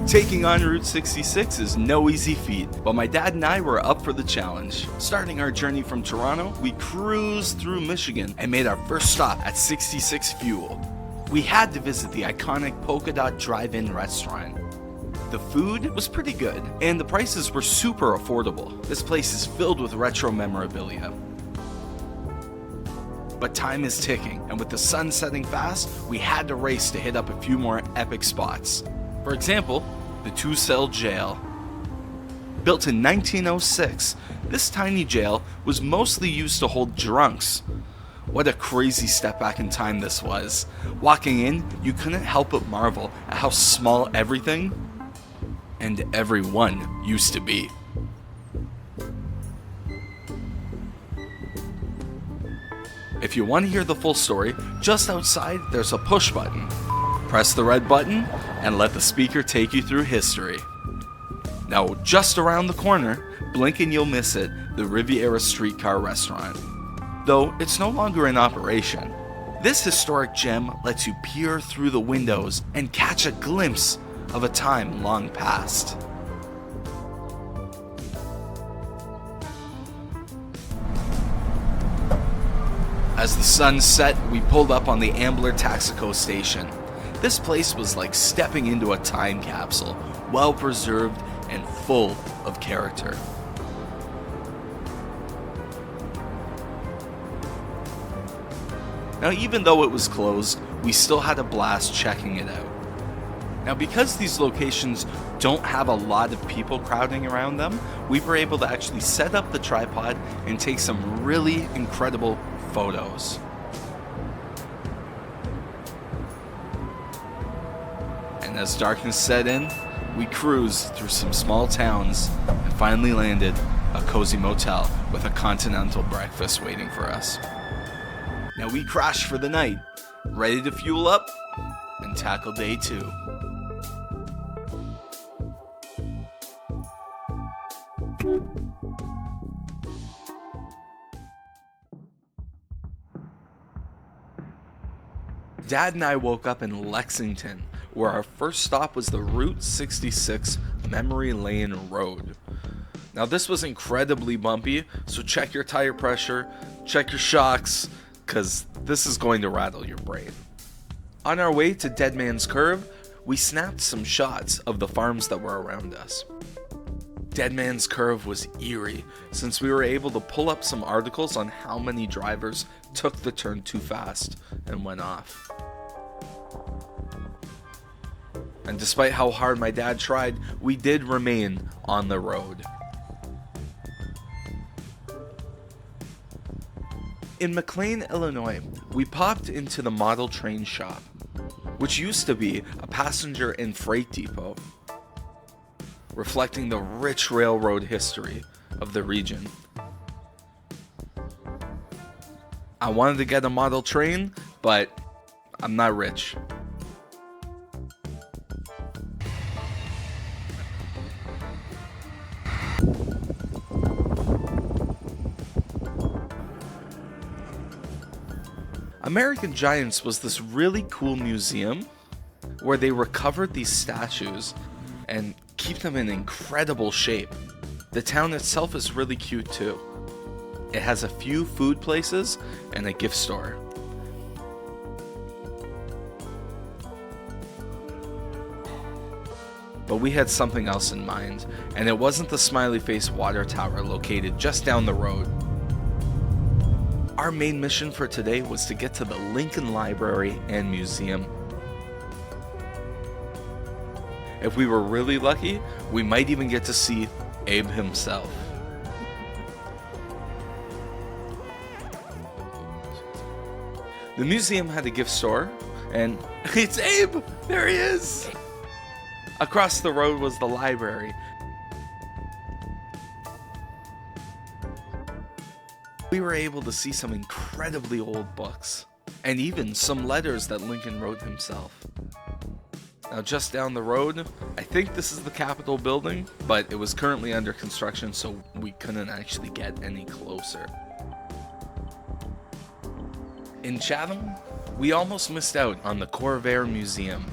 Taking on Route 66 is no easy feat, but my dad and I were up for the challenge. Starting our journey from Toronto, we cruised through Michigan and made our first stop at 66 Fuel. We had to visit the iconic Polka Dot Drive-In restaurant. The food was pretty good, and the prices were super affordable. This place is filled with retro memorabilia. But time is ticking, and with the sun setting fast, we had to race to hit up a few more epic spots. For example, the Two-Cell Jail. Built in 1906, this tiny jail was mostly used to hold drunks. What a crazy step back in time this was. Walking in, you couldn't help but marvel at how small everything and everyone used to be. If you want to hear the full story, just outside there's a push button. Press the red button and let the speaker take you through history. Now, just around the corner, blink and you'll miss it, the Riviera Streetcar Restaurant. Though it's no longer in operation. This historic gem lets you peer through the windows and catch a glimpse of a time long past. As the sun set, we pulled up on the Ambler Taxico station. This place was like stepping into a time capsule, well preserved and full of character. Now, even though it was closed, we still had a blast checking it out. Now, because these locations don't have a lot of people crowding around them, we were able to actually set up the tripod and take some really incredible photos. And as darkness set in, we cruised through some small towns and finally landed a cozy motel with a continental breakfast waiting for us. Now we crashed for the night, ready to fuel up and tackle day 2. Dad and I woke up in Lexington, where our first stop was the Route 66 Memory Lane Road. Now this was incredibly bumpy, so check your tire pressure, check your shocks, because this is going to rattle your brain. On our way to Dead Man's Curve, we snapped some shots of the farms that were around us. Dead Man's Curve was eerie, since we were able to pull up some articles on how many drivers took the turn too fast and went off. And despite how hard my dad tried, we did remain on the road. In McLean, Illinois, we popped into the model train shop, which used to be a passenger and freight depot, reflecting the rich railroad history of the region. I wanted to get a model train, but I'm not rich. American Giants was this really cool museum where they recovered these statues and keep them in incredible shape. The town itself is really cute too. It has a few food places and a gift store. But we had something else in mind, and it wasn't the smiley face water tower located just down the road. Our main mission for today was to get to the Lincoln Library and Museum. If we were really lucky, we might even get to see Abe himself. The museum had a gift store, and it's Abe! There he is! Across the road was the library. We were able to see some incredibly old books, and even some letters that Lincoln wrote himself. Now just down the road, I think this is the Capitol building, but it was currently under construction, so we couldn't actually get any closer. In Chatham, we almost missed out on the Corvair Museum,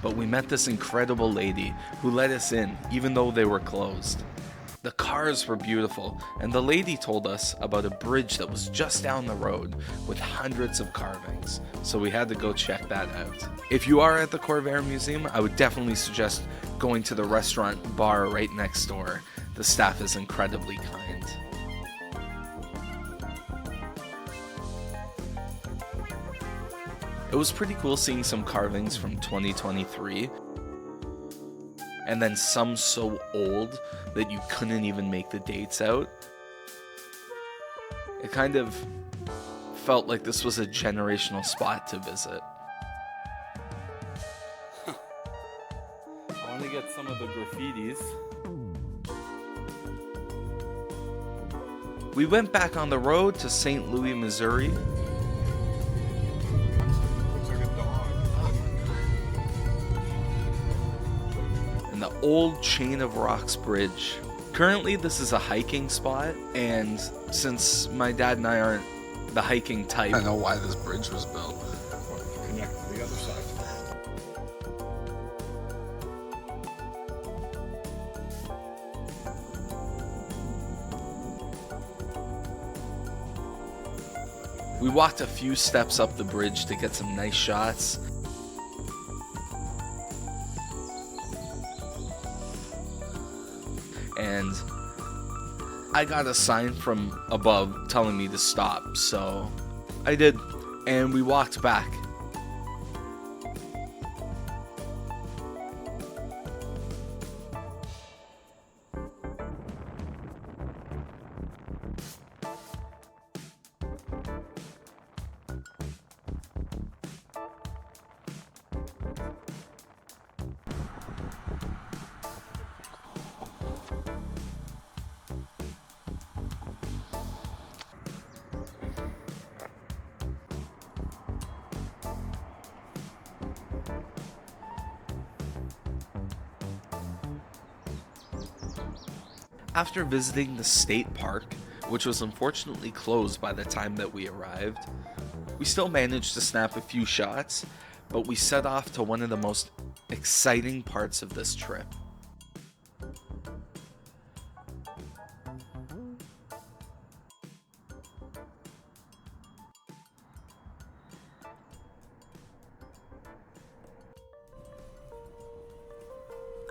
but we met this incredible lady who let us in even though they were closed. The cars were beautiful, and the lady told us about a bridge that was just down the road with hundreds of carvings, so we had to go check that out. If you are at the Corvair Museum, I would definitely suggest going to the restaurant bar right next door. The staff is incredibly kind. It was pretty cool seeing some carvings from 2023, and then some so old that you couldn't even make the dates out. It kind of felt like this was a generational spot to visit. I want to get some of the graffitis. We went back on the road to St. Louis, Missouri. And the old Chain of Rocks Bridge. Currently, this is a hiking spot, and since my dad and I aren't the hiking type, I know why this bridge was built. Connect to the other side. we walked a few steps up the bridge to get some nice shots. And I got a sign from above telling me to stop, so I did, and we walked back. After visiting the state park, which was unfortunately closed by the time that we arrived, we still managed to snap a few shots, but we set off to one of the most exciting parts of this trip.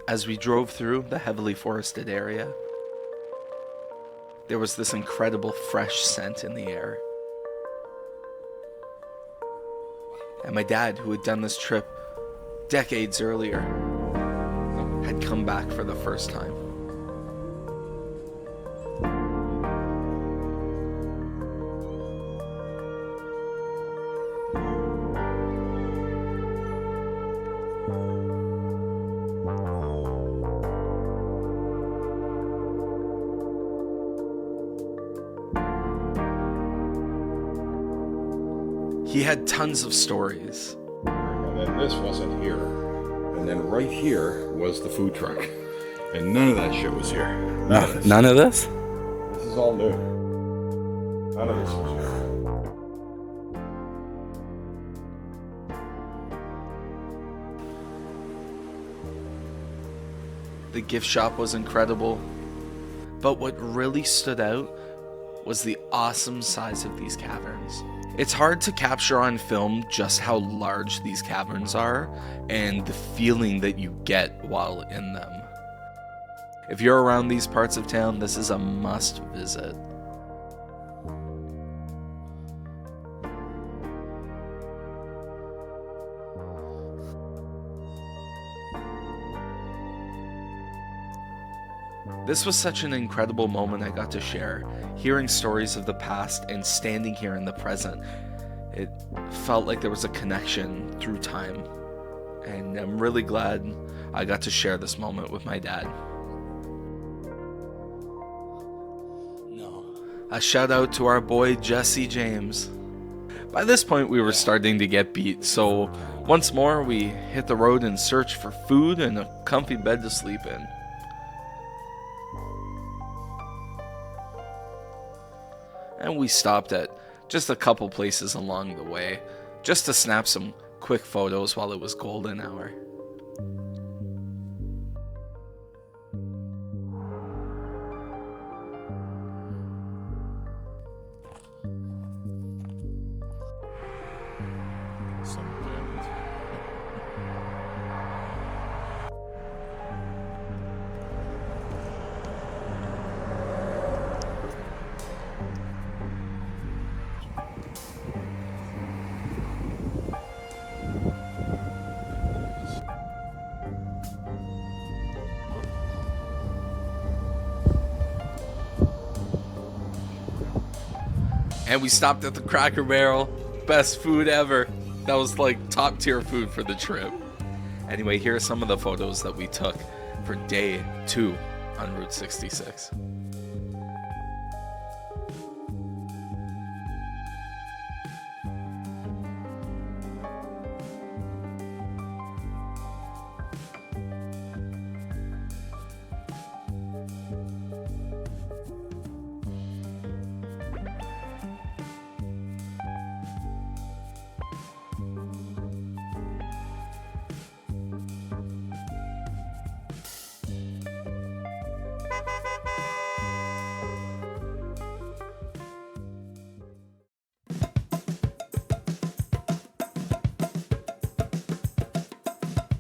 As we drove through the heavily forested area, there was this incredible fresh scent in the air. And my dad, who had done this trip decades earlier, had come back for the first time. He had tons of stories. And then this wasn't here. And then right here was the food truck. And none of that shit was here. None of this? This is all new. None of this was here. The gift shop was incredible. But what really stood out was the awesome size of these caverns. It's hard to capture on film just how large these caverns are and the feeling that you get while in them. If you're around these parts of town, this is a must visit. This was such an incredible moment I got to share, hearing stories of the past and standing here in the present. It felt like there was a connection through time, and I'm really glad I got to share this moment with my dad. A shout out to our boy Jesse James. By this point we were starting to get beat, so Once more, we hit the road in search for food and a comfy bed to sleep in. And we stopped at just a couple places along the way, just to snap some quick photos while it was golden hour. And we stopped at the Cracker Barrel. Best food ever. That was like top tier food for the trip. Anyway, here are some of the photos that we took for day 2 on Route 66.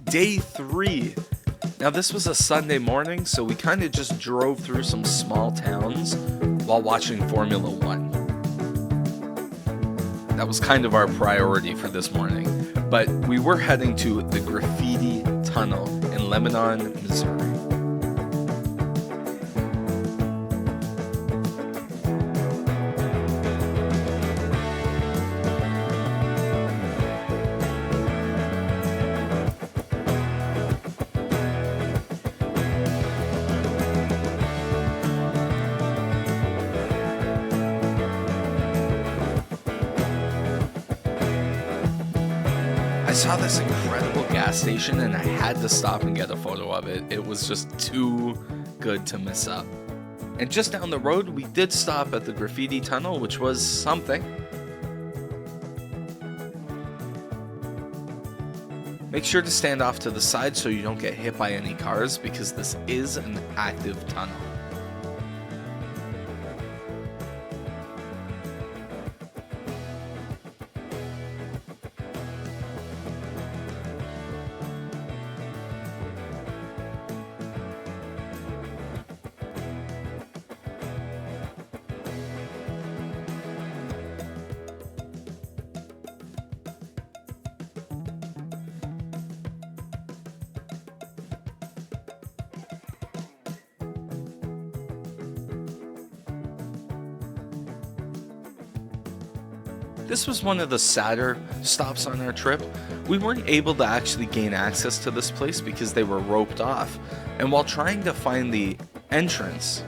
Day 3. Now this was a Sunday morning, so we kind of just drove through some small towns while watching Formula 1. That was kind of our priority for this morning, but we were heading to the Graffiti Tunnel in Lebanon, Missouri. I saw this incredible gas station and I had to stop and get a photo of it. It was just too good to miss up. And just down the road, we did stop at the Graffiti Tunnel, which was something. Make sure to stand off to the side so you don't get hit by any cars, because this is an active tunnel. This was one of the sadder stops on our trip. We weren't able to actually gain access to this place because they were roped off. And while trying to find the entrance,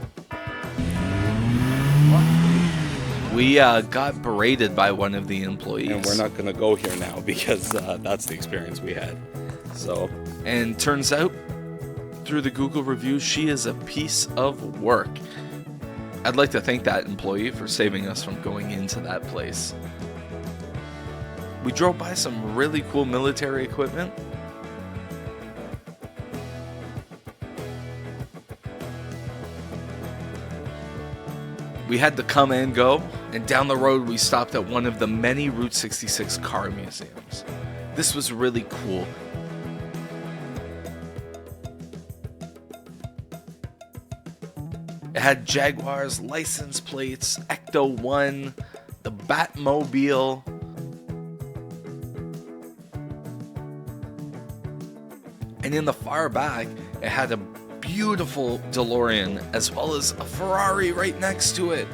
we got berated by one of the employees. And we're not going to go here now because that's the experience we had. So, and turns out, through the Google reviews, she is a piece of work. I'd like to thank that employee for saving us from going into that place. We drove by some really cool military equipment. We had to come and go, and down the road we stopped at one of the many Route 66 car museums. This was really cool. It had Jaguars, license plates, Ecto 1, the Batmobile. And in the far back, it had a beautiful DeLorean as well as a Ferrari right next to it.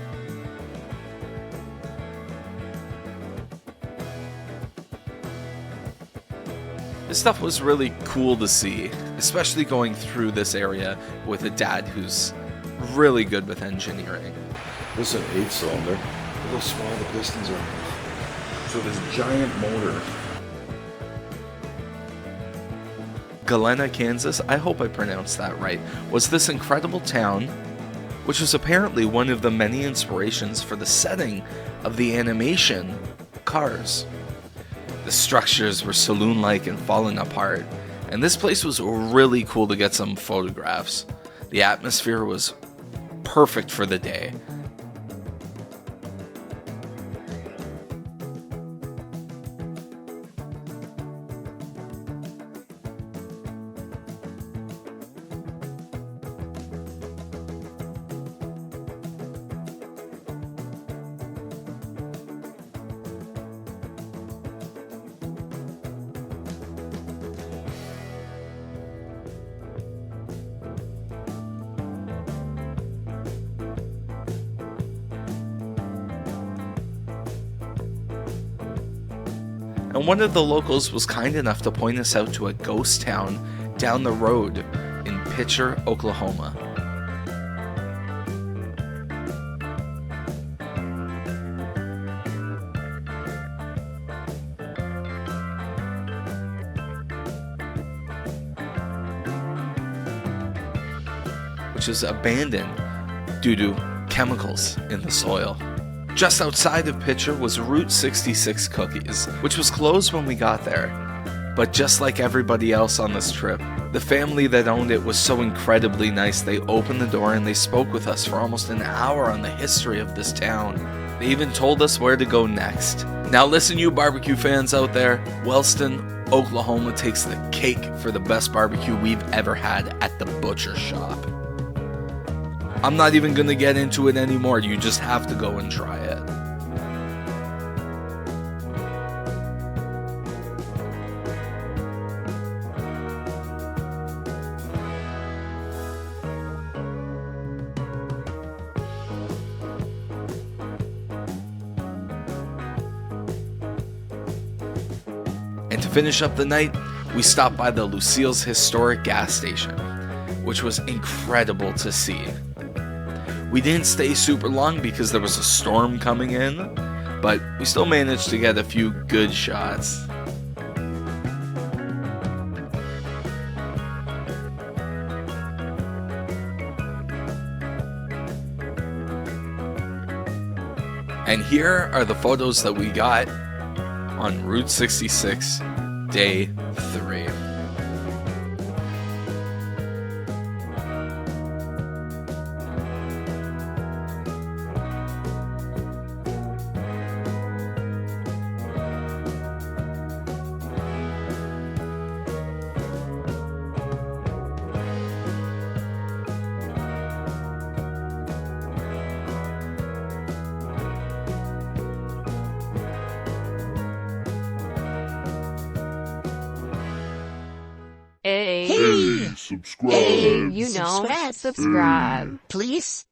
This stuff was really cool to see, especially going through this area with a dad who's really good with engineering. This is an 8-cylinder. Look how small the pistons are. So this giant motor Galena, Kansas, I hope I pronounced that right, was this incredible town, which was apparently one of the many inspirations for the setting of the animation Cars. The structures were saloon-like and falling apart, and this place was really cool to get some photographs. The atmosphere was perfect for the day. And one of the locals was kind enough to point us out to a ghost town down the road in Pitcher, Oklahoma. Which is abandoned due to chemicals in the soil. Just outside of Pitcher was Route 66 Cookies, which was closed when we got there. But just like everybody else on this trip, the family that owned it was so incredibly nice. They opened the door and they spoke with us for almost an hour on the history of this town. They even told us where to go next. Now listen, you barbecue fans out there, Wellston, Oklahoma takes the cake for the best barbecue we've ever had at the butcher shop. I'm not even going to get into it anymore. You just have to go and try it. And to finish up the night, we stopped by the Lucille's historic gas station, which was incredible to see. We didn't stay super long because there was a storm coming in, but we still managed to get a few good shots. And here are the photos that we got on Route 66, Day 3. Hey, subscribe. hey, you know, subscribe. Please.